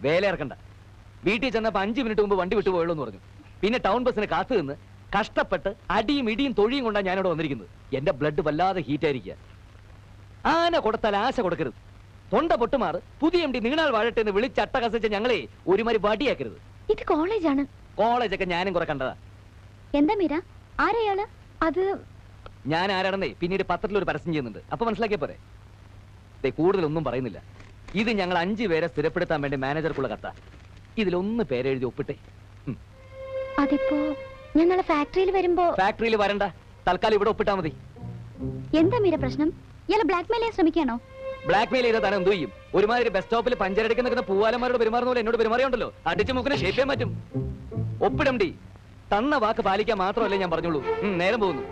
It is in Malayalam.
വേല ഇറക്കണ്ട. വീട്ടിൽ ചെന്നപ്പോ 5 മിനിറ്റ് മുമ്പ് വണ്ടി വിട്ടു പോയുള്ളൂ എന്ന് പറഞ്ഞു. പിന്നെ ടൗൺ ബസ്സിന് കാത്തു നിന്ന് കഷ്ടപ്പെട്ട് അടിയും ഇടിയും തൊഴിയും കൊണ്ടാണ് ഞാനിവിടെ വന്നിരിക്കുന്നത്. എന്റെ ബ്ലഡ് വല്ലാതെ ഹീറ്റ് ആയിരിക്കുക. ആന കൊടുത്താൽ ആശ കൊടുക്കരുത്. തൊണ്ട പൊട്ടുമാറ് പുതിയ MD നീണാൾ വാഴട്ടെ എന്ന് വിളിച്ചട്ടകസിച്ച ഞങ്ങളെ ഒരുമാതിരി വടിയാക്കരുത്. ഇത് കോളേജാണ്. കോളേജൊക്കെ ഞാനും കുറെ കണ്ടതാ. എന്താ മീര, ആരെയാണ് അത്? ഞാൻ ആരാണെന്നേ പിന്നീട് പത്രത്തിൽ ഒരു പരസ്യം ചെയ്യുന്നുണ്ട്, അപ്പൊ മനസ്സിലാക്കിയ പോരെ. കൂടുതലൊന്നും പറയുന്നില്ല. ഇത് ഞങ്ങൾ 5 പേരെ സ്ഥിരപ്പെടുത്താൻ വേണ്ടി മാനേജർക്കുള്ള കത്ത. ഇതിലൊന്ന് പേരെഴുതി ഒപ്പിട്ടെ. അതിപ്പോ ഞാൻ നാളെ ഫാക്ടറിയിൽ വരുമ്പോ. ഫാക്ടറിയിൽ വരണ്ട, തൽക്കാലം ഇവിടെ ഒപ്പിട്ടാ മതി. എന്താ മീര പ്രശ്നം? ഇയാളെ ബ്ലാക്ക്മെയിൽ ചെയ്യാൻ ശ്രമിക്കാണോ? ബ്ലാക്ക്മെയിൽ ചെയ്താൽ തന്നെ എന്ത് ചെയ്യും? ഒരുമാതിരി ബസ് സ്റ്റോപ്പിൽ പഞ്ചരടിക്ക് നിൽക്കുന്ന പൂവാലന്മാരോട് പെരുമാറുന്ന പോലെ എന്നോട് പെരുമാറിയുണ്ടല്ലോ. അടിച്ചു മുക്കിനെ ഷേപ്പ് ചെയ്യാൻ പറ്റും. ഒപ്പിടം. തന്ന വാക്ക് പാലിക്കാൻ മാത്രമല്ലേ ഞാൻ പറഞ്ഞോളൂ. നേരം പോകുന്നു.